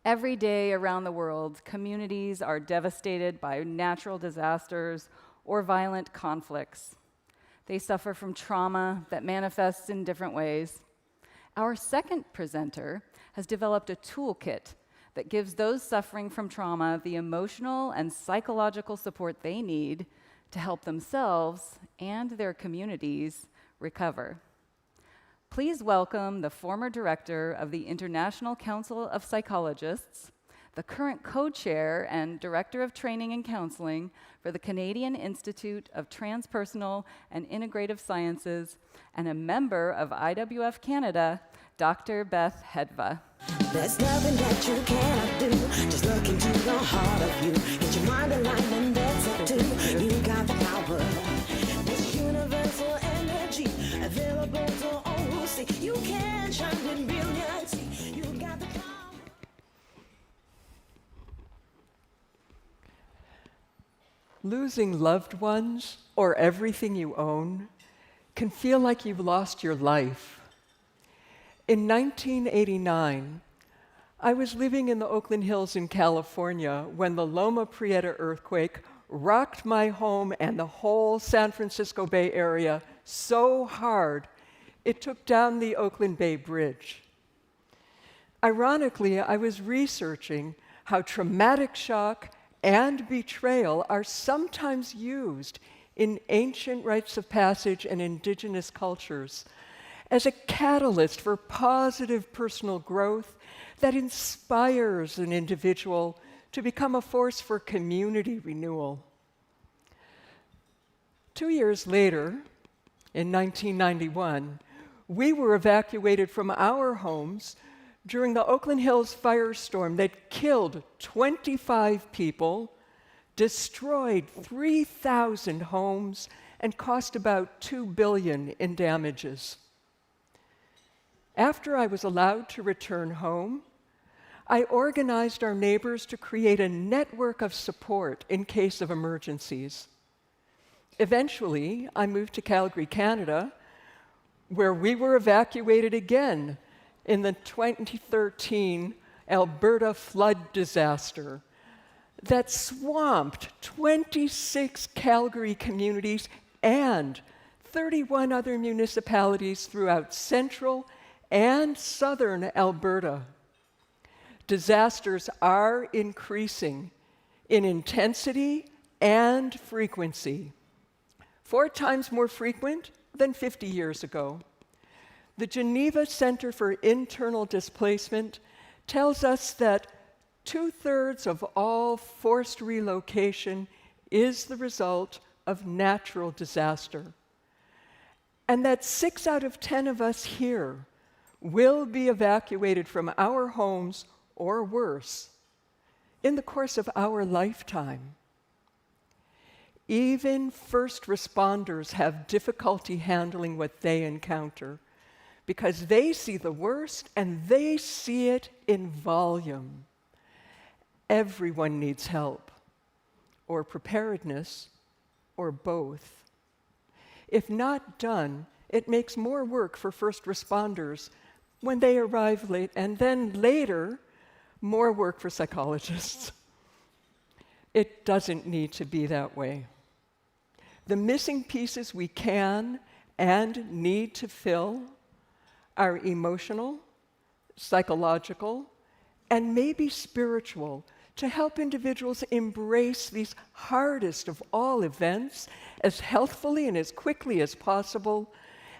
Every day around the world, communities are devastated by natural disasters or violent conflicts. They suffer from trauma that manifests in different ways. Our second presenter has developed a toolkit that gives those suffering from trauma the emotional and psychological support they need to help themselves and their communities recover. Please welcome the former director of the International Council of Psychologists, the current co-chair and director of training and counseling for the Canadian Institute of Transpersonal and Integrative Sciences, and a member of IWF Canada, Dr. Beth Hedva. There's nothing that you cannot do. Just look into the heart of you. Get your mind aligned and that's it too. You got the power. This universal energy available to all who see. You can shine with brilliancy. You got the power. Losing loved ones or everything you own can feel like you've lost your life. In 1989, I was living in the Oakland Hills in California when the Loma Prieta earthquake rocked my home and the whole San Francisco Bay Area so hard it took down the Oakland Bay Bridge. Ironically, I was researching how traumatic shock and betrayal are sometimes used in ancient rites of passage and indigenous cultures as a catalyst for positive personal growth that inspires an individual to become a force for community renewal. 2 years later, in 1991, we were evacuated from our homes during the Oakland Hills firestorm that killed 25 people, destroyed 3,000 homes, and cost about $2 billion in damages. After I was allowed to return home, I organized our neighbors to create a network of support in case of emergencies. Eventually, I moved to Calgary, Canada, where we were evacuated again in the 2013 Alberta flood disaster that swamped 26 Calgary communities and 31 other municipalities throughout central and southern Alberta. Disasters are increasing in intensity and frequency, 4 times more frequent than 50 years ago. The Geneva Center for Internal Displacement tells us that 2/3 of all forced relocation is the result of natural disaster, and that 6 out of 10 of us here will be evacuated from our homes or worse in the course of our lifetime. Even first responders have difficulty handling what they encounter because they see the worst and they see it in volume. Everyone needs help, or preparedness, or both. If not done, it makes more work for first responders when they arrive late, and then later, more work for psychologists. It doesn't need to be that way. The missing pieces we can and need to fill are emotional, psychological, and maybe spiritual, to help individuals embrace these hardest of all events as healthfully and as quickly as possible,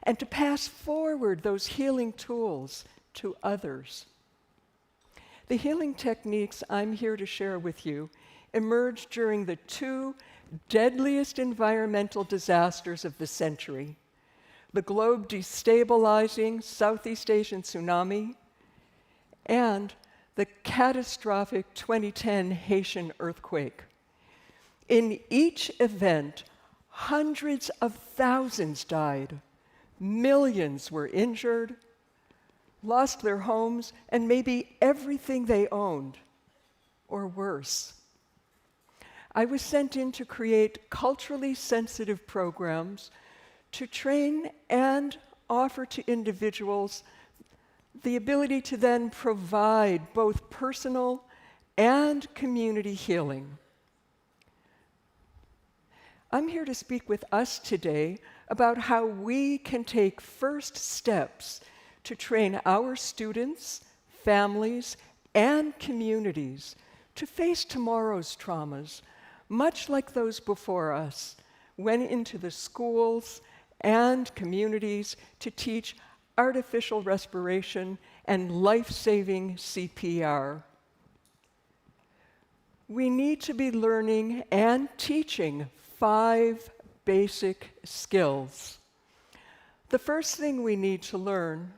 and to pass forward those healing tools to others. The healing techniques I'm here to share with you emerged during the 2 deadliest environmental disasters of the century: the globe destabilizing Southeast Asian tsunami and the catastrophic 2010 Haitian earthquake. In each event, hundreds of thousands died, millions were injured, lost their homes, and maybe everything they owned, or worse. I was sent in to create culturally sensitive programs to train and offer to individuals the ability to then provide both personal and community healing. I'm here to speak with us today about how we can take first steps to train our students, families, and communities to face tomorrow's traumas, much like those before us went into the schools and communities to teach artificial respiration and life-saving CPR. We need to be learning and teaching 5 basic skills. The first thing we need to learn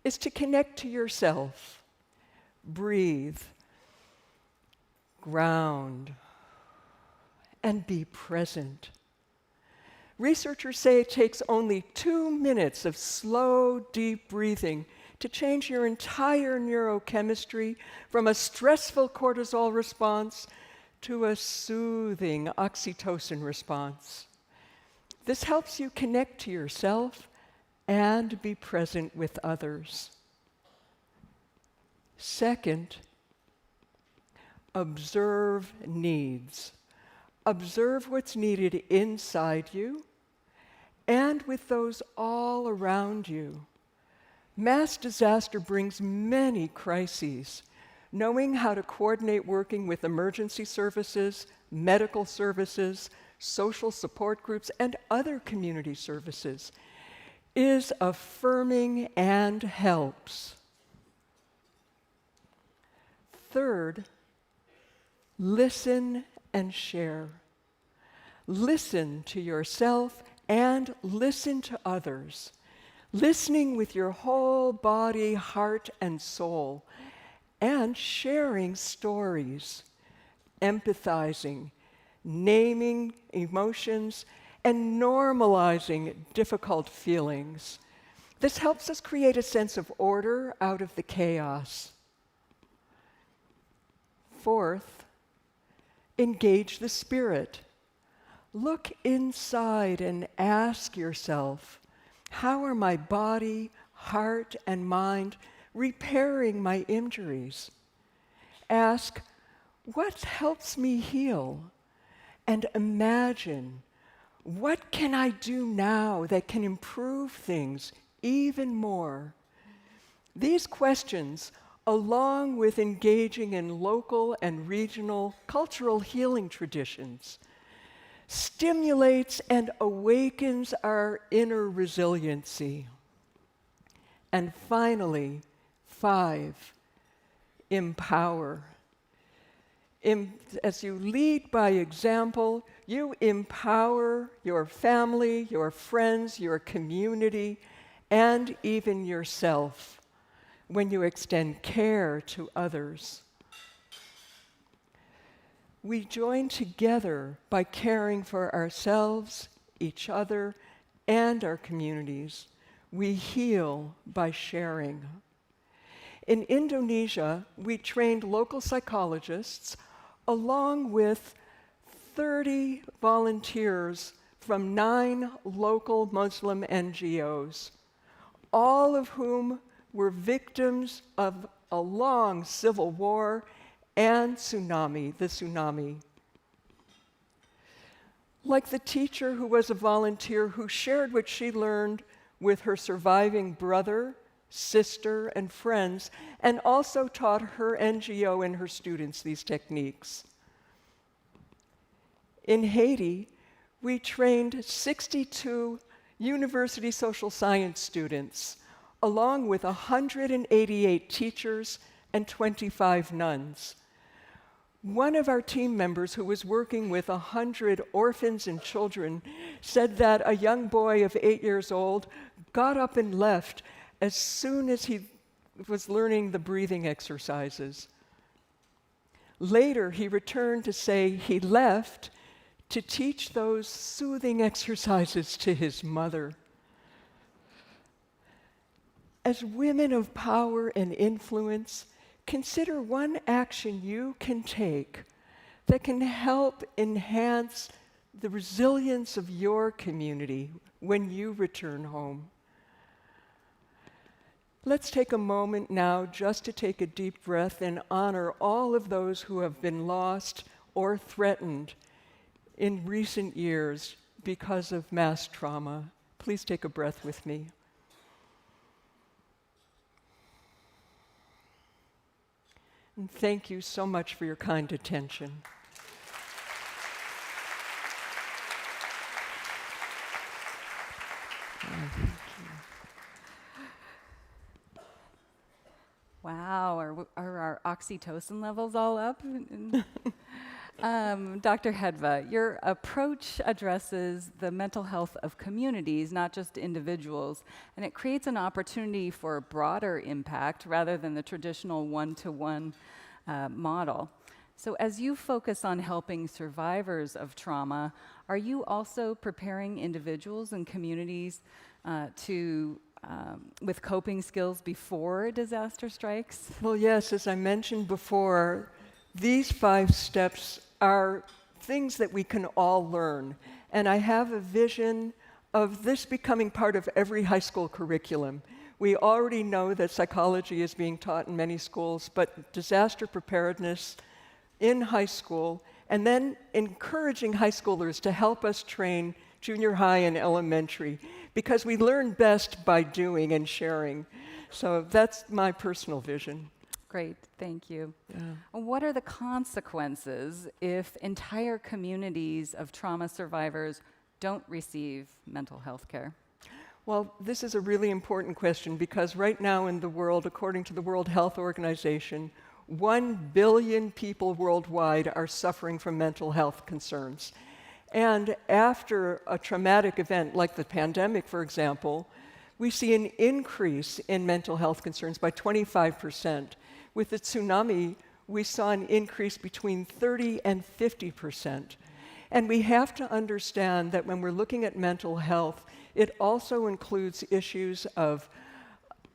is to connect to yourself. Breathe, ground, and be present. Researchers say it takes only 2 minutes of slow, deep breathing to change your entire neurochemistry from a stressful cortisol response to a soothing oxytocin response. This helps you connect to yourself and be present with others. Second, observe needs. Observe what's needed inside you and with those all around you. Mass disaster brings many crises. Knowing how to coordinate working with emergency services, medical services, social support groups, and other community services is affirming and helps. Third, listen and share. Listen to yourself and listen to others. Listening with your whole body, heart, and soul, and sharing stories, empathizing, naming emotions, and normalizing difficult feelings. This helps us create a sense of order out of the chaos. Fourth, engage the spirit. Look inside and ask yourself, how are my body, heart, and mind repairing my injuries? Ask, what helps me heal? And imagine, what can I do now that can improve things even more? These questions, along with engaging in local and regional cultural healing traditions, stimulates and awakens our inner resiliency. And finally, 5, empower. As you lead by example, you empower your family, your friends, your community, and even yourself when you extend care to others. We join together by caring for ourselves, each other, and our communities. We heal by sharing. In Indonesia, we trained local psychologists along with 30 volunteers from 9 local Muslim NGOs, all of whom were victims of a long civil war and the tsunami. Like the teacher who was a volunteer who shared what she learned with her surviving brother, sister, and friends, and also taught her NGO and her students these techniques. In Haiti, we trained 62 university social science students, along with 188 teachers and 25 nuns. One of our team members, who was working with 100 orphans and children, said that a young boy of 8 years old got up and left as soon as he was learning the breathing exercises. Later, he returned to say he left to teach those soothing exercises to his mother. As women of power and influence, consider one action you can take that can help enhance the resilience of your community when you return home. Let's take a moment now just to take a deep breath and honor all of those who have been lost or threatened in recent years because of mass trauma. Please take a breath with me. And thank you so much for your kind attention. Wow, are our oxytocin levels all up? Dr. Hedva, your approach addresses the mental health of communities, not just individuals, and it creates an opportunity for a broader impact rather than the traditional one-to-one model. So as you focus on helping survivors of trauma, are you also preparing individuals and communities with coping skills before disaster strikes? Well, yes, as I mentioned before, these 5 steps are things that we can all learn. And I have a vision of this becoming part of every high school curriculum. We already know that psychology is being taught in many schools, but disaster preparedness in high school, and then encouraging high schoolers to help us train junior high and elementary, because we learn best by doing and sharing. So that's my personal vision. Great, thank you. Yeah. What are the consequences if entire communities of trauma survivors don't receive mental health care? Well, this is a really important question because right now in the world, according to the World Health Organization, 1 billion people worldwide are suffering from mental health concerns. And after a traumatic event like the pandemic, for example, we see an increase in mental health concerns by 25%. With the tsunami, we saw an increase between 30 and 50%. And we have to understand that when we're looking at mental health, it also includes issues of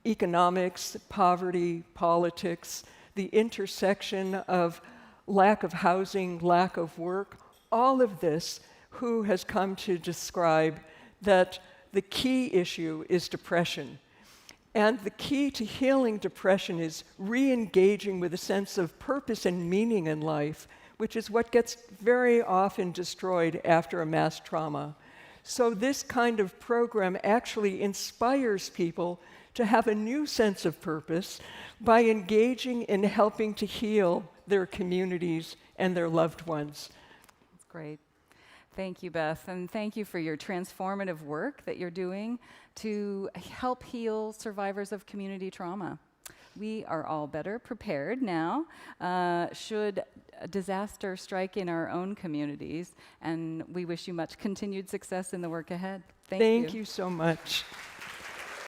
economics, poverty, politics, the intersection of lack of housing, lack of work. All of this, WHO has come to describe that the key issue is depression. And the key to healing depression is re-engaging with a sense of purpose and meaning in life, which is what gets very often destroyed after a mass trauma. So this kind of program actually inspires people to have a new sense of purpose by engaging in helping to heal their communities and their loved ones. That's great. Thank you, Beth, and thank you for your transformative work that you're doing to help heal survivors of community trauma. We are all better prepared now should a disaster strike in our own communities, and we wish you much continued success in the work ahead. Thank you. Thank you so much.